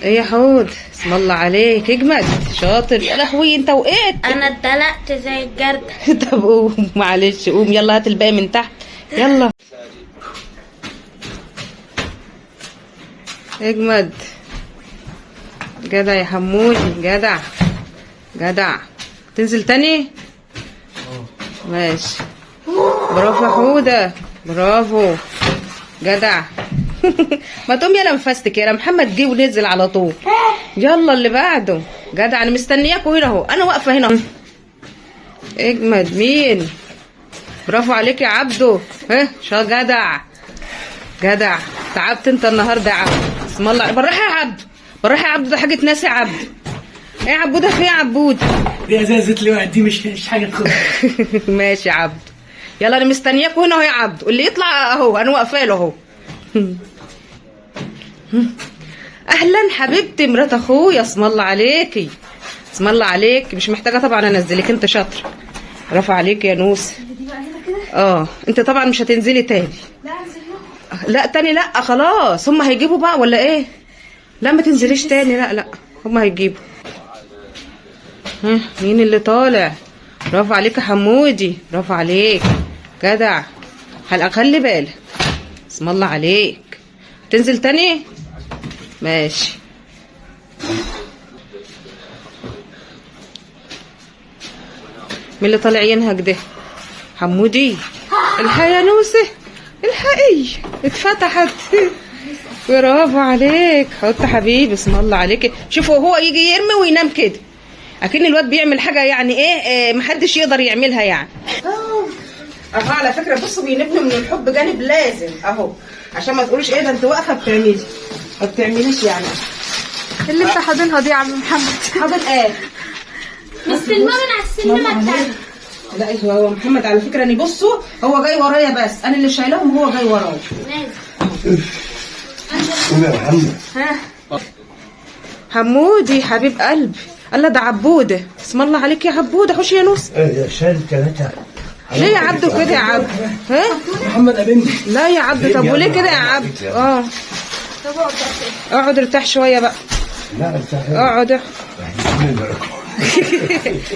ايه يا حود، اسم الله عليك، اجمد شاطر. يا لهوي انت وقعت. انا اتدلقت زي الجرد. طب قوم معلش، قوم يلا هات الباقي من تحت. يلا اجمد. جدع يا حمودي، جدع جدع. تنزل تاني. ماشي، برافو يا حودة، برافو جدع. ما تقوم يلا مفستك يا محمد، جه ونزل على طول. يلا اللي بعده. جدع، انا مستنياكوا هنا اهو، انا واقفه هنا. اجمد. مين؟ برافو عليك يا عبدو. ها شا جدع جدع. تعبت انت النهارده يا عبدو. بسم الله. بالراحه يا عبدو، بالراحه يا عبدو، ده حاجه ناس يا عبدو. ايه يا عبودة، في ايه يا عبود؟ دي ازازه لوحد، دي مش حاجه تاخدها. ماشي يا عبدو، يلا انا مستنياكوا هنا اهو يا عبدو، اللي يطلع اهو انا واقفه له اهو. اهلا حبيبتي مرات اخويا، اسم الله عليكي، اسم الله عليك. مش محتاجه طبعا انزلك، انت شاطر. برافو عليك يا نوس. انت طبعا مش هتنزلي تاني. لا تاني لا، خلاص هم هيجيبوا بقى ولا ايه؟ لا ما تنزليش تاني، لا لا هم هيجيبوا. مين اللي طالع؟ برافو عليك يا حمودي، برافو عليك جدع. خلي بالك. بسم الله عليك. تنزل تاني. ماشي. مين اللي طالع ينهج ده؟ حمودي. الحقي يا نوسه، الحقي اتفتحت. برافو عليك، حط حبيبي. بسم الله عليك. شوفوا هو يجي يرمي وينام كده، اكن الواد بيعمل حاجه يعني ايه محدش يقدر يعملها يعني. اهو على فكره بصوا بينبنوا من الحب جانب لازم اهو، عشان ما تقولوش ايه ده انت واقفه بتعملي، ما بتعمليش يعني. اللي انت حاضنها دي يا عم محمد. حاضن ايه؟ مستلمه من على السلمه التانيه. لا ايوه هو محمد على فكره. اني بصوا هو جاي ورايا، بس انا اللي شايلهم وهو جاي ورايا. ها حمودي حبيب قلبي. الله ده عبوده. بسم الله عليك يا عبوده. خش يا نوس. شال ثلاثه. ليه يا عبدو كده يا عبدو؟ ها محمد قابلني. لا يا عبدو، طب وليه كده يا عبدو؟ اقعد ارتاح شويه بقى. لا ارتاح. اقعد.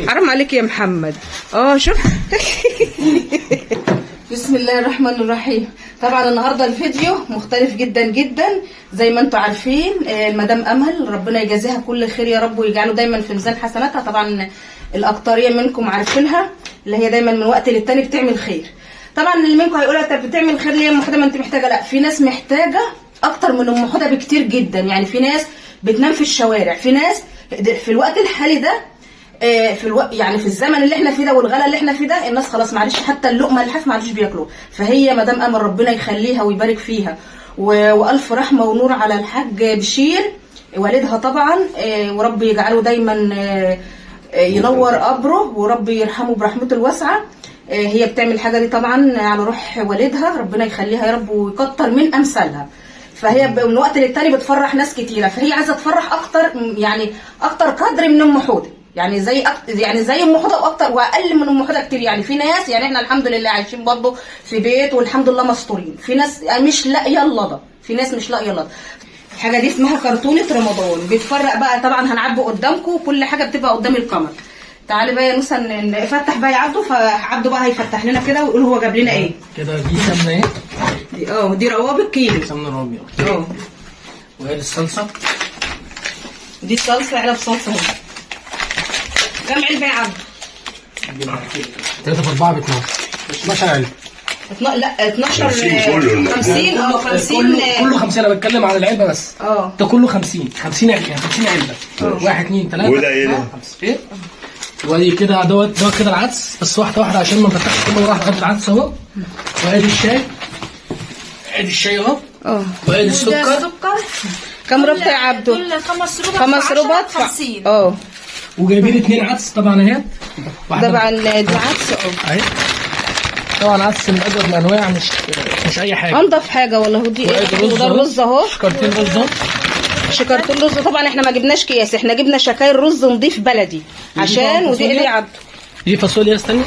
حرام عليك يا محمد. شوف. بسم الله الرحمن الرحيم. طبعا النهارده الفيديو مختلف جدا جدا زي ما انتم عارفين. المدام امل ربنا يجازيها كل خير يا رب، ويجعله دايما في ميزان حسناتها. طبعا الاكتريه منكم عارفينها، اللي هي دايما من وقت للتاني بتعمل خير. طبعا اللي منكم هيقول انت بتعمل خير ليه يا ام حوده، ما انت محتاجه. لا، في ناس محتاجه اكتر من ام حوده بكتير جدا. يعني في ناس بتنام في الشوارع، في ناس في الوقت الحالي ده، يعني في الزمن اللي احنا فيه ده والغلا اللي احنا فيه ده، الناس خلاص معلش حتى اللقمه الحاف معلش بياكلوها. فهي مدام امل ربنا يخليها ويبارك فيها، والف رحمه ونور على الحاج بشير والدها طبعا. ورب يجعله دايما ينور قبره، ورب يرحمه برحمته الواسعه. هي بتعمل الحاجه دي طبعا على روح والدها، ربنا يخليها يا رب ويكتر من امثالها. فهي من وقت للتاني بتفرح ناس كتيره، فهي عايزه تفرح اكتر، يعني اكتر قدر من ام حوده، يعني زي ام حوده واكتر واقل من ام حوده كتير. يعني في ناس، يعني احنا الحمد لله عايشين برضه في بيت والحمد لله مستورين. في ناس مش لاقيه اللضا، في ناس مش لاقيه اللضا. الحاجه دي اسمها كرتونه رمضان. بيتفرق بقى طبعا، هنعبي قدامكم كل حاجه بتبقى قدام الكاميرا. تعالي بقى يا نوسه نفتح بقى يا عبده. فعبده بقى هيفتح لنا كده ويقول هو جاب لنا ايه. كده دي سمنه ايه؟ دي روابط كيلو سمنه روميو. وهي الصلصه. دي الصلصه، علب صلصه اهي. كام علبه يا عبده؟ 3 في 4 ب 12 علبه. لا 12 50 50 كله 50. انا بتكلم على العلبه بس. ده كله 50 علبه. 1 2 3 وده ايه؟ ايه؟ وادي كده دوت كده العدس، بس واحده واحده عشان ما نفتحش كله مره واحده. العدس اهو، وادي الشاي، ادي الشاي اهو، وادي السكر. كم ربط يا عبدو؟ كل 5 ربط 50. وجايبين 2 عدس طبعا اهي. طبعا دي عدس اهي. طبعا عدس من اجود الانواع، مش اي حاجه، انضف حاجه والله. ودي ايه؟ وده الرز اهو، شكرتين رز اهو. شكرتين رز. طبعا احنا ما جبناش اكياس، احنا جبنا شكاير رز نضيف بلدي عشان. ودي ايه يا عبدو؟ دي فاصوليا. استني،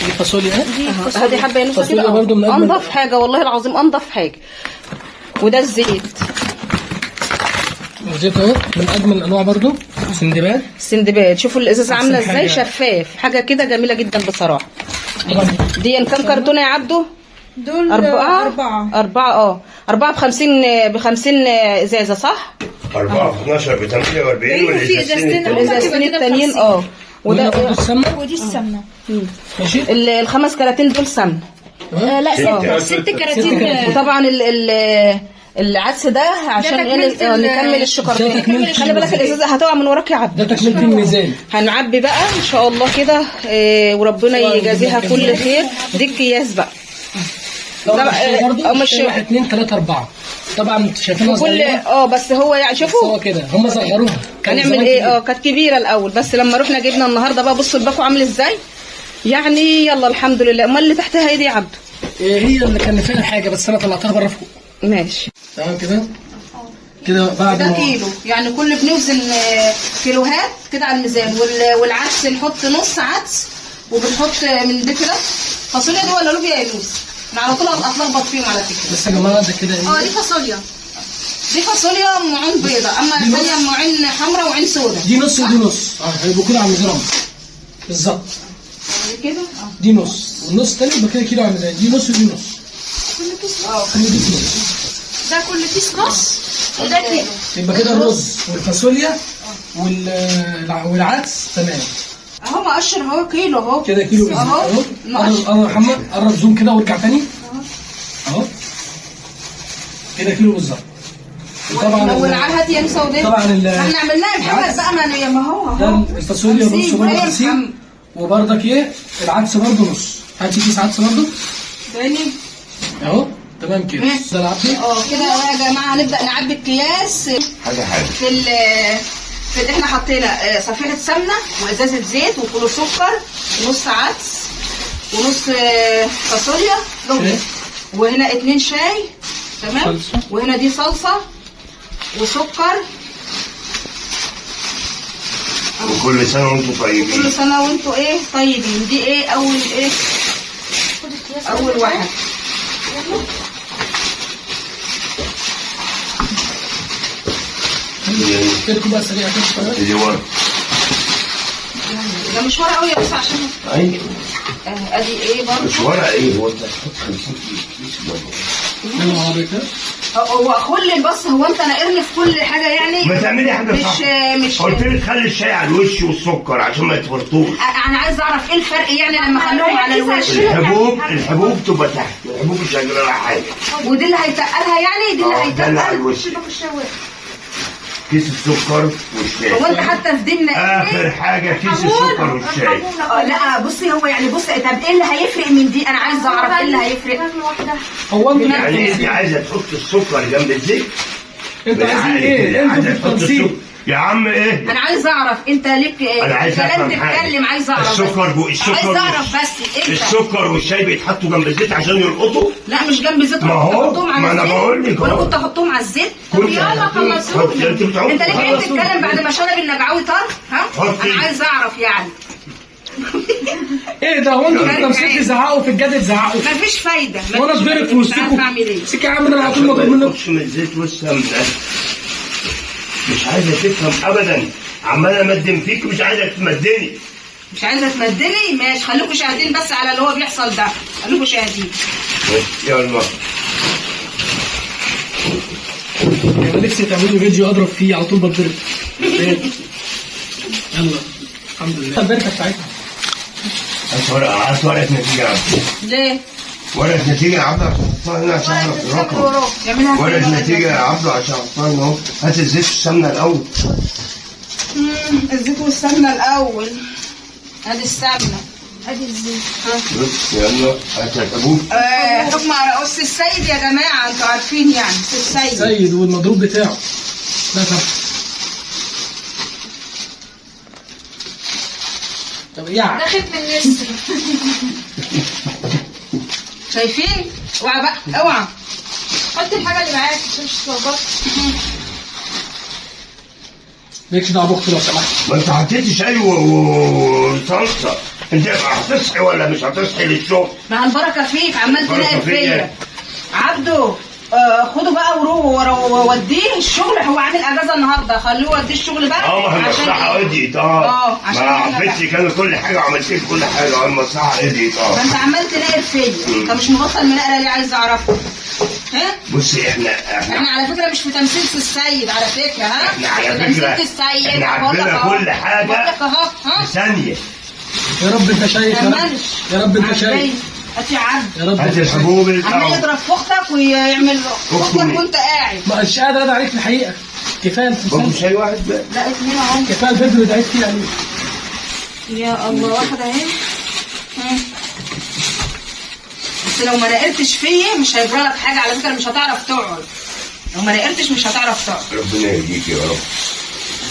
دي فاصوليا اهي. هذه حبه يا نوسه كده. انضف حاجه والله العظيم، انضف حاجه. وده الزيت. وزيت اهو من اجمل الانواع برضو، سندباد. سندباد. شوفوا الازازه عامله أحسن ازاي، حاجة. شفاف، حاجه كده جميله جدا بصراحه. طبعا دي كام كرتونه يا عبدو؟ دول أربعة. 4 4 ب 50 ازازه صح؟ 4 في 12 ب 48 في ازازتين الازازتين التانيين وده برضو وده السمنه. ودي السمنه. ماشي. الخمس كراتين دول سمنه. لا ستة. 6 ستة كراتين. كراتين. وطبعا العدس ده عشان تكملة نكمل ده الشوكولاتة. تكملة خلي بالك الازازه هتقع من وراك يا عبد. ده تكمله الميزان. هنعبي بقى ان شاء الله كده وربنا يجازيها كل خير. دي الكياس بقى. طبعا لا، الشاي برضو أما الشاي 1 2 3 4. طبعا انتوا شايفينها كل صغيره بس هو يعني بس هو شوفوا كده هم صغروها. كان هنعمل زمان ايه. كبير. كانت كبيره الاول، بس لما رحنا جبنا النهارده بقى بصوا الباكو عامل ازاي. يعني يلا الحمد لله. امال اللي تحتها ايه دي يا عبدو؟ هي اللي كان فيها حاجه بس انا طلعتها بره فوق. ماشي. تمام كده. كده بعد ده ما كيلو، يعني كل بنوزن كيلوهات كده على الميزان. والعدس نحط نص عدس، وبنحط من ده كده فاصوليا دي ولا لوبيا يا يونس؟ انا على طول اتلخبط فيهم على فكره. بس يا جماعه ده كده ايه. دي فاصوليا. دي فاصوليا ام عين بيضه، اما الثانيه ام عين حمراء وعين سودا. دي نص ودي نص. هيبقوا كده على الميزان بالظبط. كده دي نص والنص التاني يبقى كده كيلو على الميزان. دي نص ودي نص. كل دي كيلو. ده كل كيس نص وده كيلو. يبقى كده الرز والفاصوليا والعدس تمام. اهو مقشر اهو كيلو اهو. كده كيلو بالظبط. اهو قرب مقشر. يا محمد، قرب زوم كده وارجع تاني. اهو كده كيلو بالظبط. وطبعا هات يا نسا ودي. طبعا احنا عملناها يا محمد بقى. ما هو ده اهو الفاصوليا نص برضه 50. محمد. وبرضك ايه العدس برضه نص. هاتي كيس عدس برضه تاني اهو. تمام كده. ده العدس. كده يا جماعه هنبدا نعبي الكياس. حاجه في احنا حطينا صفيحه سمنه وازازه زيت وكيلو سكر ونص عدس ونص فاصوليا لوبيا، وهنا 2 شاي تمام، صلصة. وهنا دي صلصه وسكر. وكل سنه وانتم كل طيبين. سنه وانتم طيبين. دي اول واحد. كده بقى سريع كده. دي ورق. ده مش ورقه قوي بس عشان ايوه ادي برضه. مش ورق. هو انت هتحط 50 كيس برضه. يلا عربي كده. هو كل بص هو انت ناقرني في كل حاجه يعني. ما تعملي حاجه صح. مش قلت لك خلي الشاي على الوش والسكر عشان ما يتفرطوش. انا عايز اعرف ايه الفرق يعني لما اخليهم على الوش. الحبوب تبقى تحت. الحبوب مش هيجرى لها حاجه. ودي اللي هيتقلها يعني. دي اللي ده اللي على هيتقل. الوش. كيس السكر والشاي. هو انت حتى في دمنا اخر حاجه كيس السكر والشاي. لا بصي هو يعني بص طب ايه اللي هيفرق من دي؟ انا عايز اعرف ايه اللي هيفرق. هو انت يعني انت عايزه تحط السكر جنب الزيت؟ انت عايزين ايه؟ انت في عايزه تحط التنسيق. السكر يا عم ايه؟ انا عايز اعرف انت ليك انا عايز كلام افهم حاجه. تتكلم. عايز اعرف السكر عايز اعرف بس انت. السكر والشاي بيتحطوا جنب الزيت عشان يلقطوا. لا مش جنب الزيت. ما هو احطهم على ما انا الزيت. بقول لك وانا اهو. كنت احطهم على الزيت. كنت يلا خلصوني. انت بتعوم. انت ليه جاي تتكلم بعد ما شرب النجعوي طار؟ ها؟ حطي. انا عايز اعرف يعني. ايه ده؟ هو انتوا في التمثيل تزعقوا في الجد تزعقوا؟ مفيش فايده. وانا اتضرب في مش عارفه وسطكم. اعمل ايه. سكه يا عم ده انا على طول ما مضروب منه. تاخدش من الزيت والسمنه. مش عايزه تفهم ابدا. عمال امدن فيك مش عايزه تمدني. مش عايزه تمدني. ماشي خليكم شاهدين بس على اللي هو بيحصل ده. خليكم شاهدين. يلا. انا نفسي تعملوا فيديو اضرب فيه على طول بتضرب. يلا الحمد لله. البركه بتاعتها. هات ورقه نتيجه يا عبد. ليه؟ ورقه نتيجه يا عبد عشان احطها هنا عشان اعرف الرقم. يعملها ورقه نتيجه يا عبد عشان احطها هنا اهو. هات الزيت والسمنه الاول. الزيت والسمنه الاول. ادي السمنه. ادي الزيت. بص يلا هات الحبوب. حكم على قص السيد يا جماعه. انتوا عارفين يعني السيد. سيد والمضروب بتاعه. لا طب يعني داخل في النسر. شايفين؟ اوعى بقى اوعى. حط الحاجه اللي معاك عشان مش تتلخبط. مالكش دعوه باختي لو سمحت. ما انت حطيتي شاي وصلصه. انت هتصحي ولا مش هتصحي للشغل؟ مع البركه فيك. عمال البركة تنقل فيا. فيا. عبده خدوا بقى ووديه الشغل. هو عامل اجازه النهارده، خلوه يوديه الشغل بقى. ما هي المصلحه قضيت. عشان ما عبيتي كانوا كل حاجه وعملت لك كل حاجه. المصلحه قضيت. ما انت عمال تنقر فيا، انت مش مبطل منقره ليه؟ عايز اعرفه. ها؟ بصي احنا على فكره مش في تمثيل السيد على فكره. ها؟ احنا على في فكره تمثيل السيد. احنا عندنا كل حاجه. بقول لك اهو. في ثانيه. يا رب انت شايف يا رب. يا رب انت شايف. هاتي عبد. يا رب هاتي الحبوب عمال يضرب في اختك ويعمل اختك وانت قاعد. مش قادر ادعي عليك في الحقيقه. كفايه برضه الفيديو. شاي واحد بقى. لا اتنين اهو. كفايه الفيديو اللي دعيت فيه عليك. يا الله، واحده اهي. بس لو ما نقرتش فيا مش هيجرى لك حاجه على فكره، مش هتعرف تقعد. لو ما نقرتش مش هتعرف تقعد. ربنا يهديك يا رب.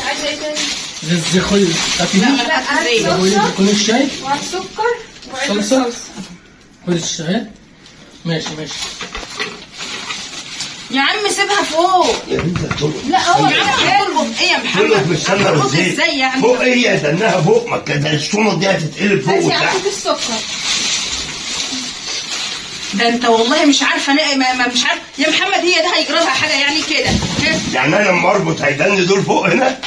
عايزه ايه تاني؟ زي خل لا ما تاكلش. كل الشاي وعلى سكر وعلبه صلصه. صلصه. خد الشاي. ماشي. يا عم سيبها فوق. يا بنت الطرق. لا هو يا عم هتلقط ايه يا محمد؟ تلقط بالسمنه هتلقط والزيت. ازاي يعني؟ فوق ايه يا دناها فوق؟ ما كده الشنط دي هتتقلب فوق عايزه وتحت. عارفه السكر. ده انت والله مش عارفه مش عارف يا محمد. هي ده هيجرى لها حاجه يعني كده؟ يعني انا لما اربط هيدني دول فوق هنا.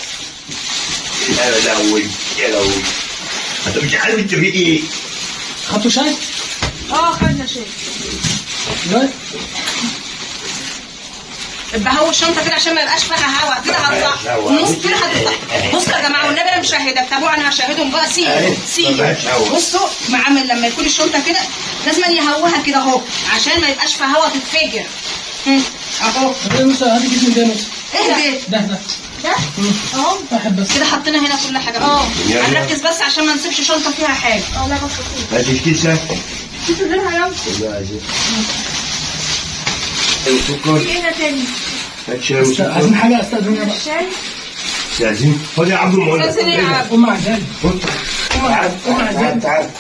يا لهوي يا لهوي. انت مش عارف انت في ايه. خدتوا شاي؟ خدنا شاي. لا يبقى هو الشنطه كده عشان ما يبقاش فيها هوا كده هتطلع النص كده هتطلع. بصوا يا جماعه والنبي انا مش هشهدك. طب انا هشهدهم بقى. سيب. بصوا معامل لما يكون الشنطه كده لازم يهوها كده اهو عشان ما يبقاش فيها هوا تتفجر. اهو. طب مثلا هاتي كيس من ده مثلا. ايه ده اهو واحد بس كده حطينا هنا كل حاجه. هنركز بس عشان ما نسيبش شنطه فيها حاجه. لا بس هاتي الكيسه. كيس غيرها يلا. والله عايزين. السكر. في ايه تاني؟ هات شاي وسكر. عايزين حاجه استاذنها بقى. شاي. عايزين. خد يا عبد المولد. استاذن يا عبد. قوم مع الجد. تعال تعال تعال.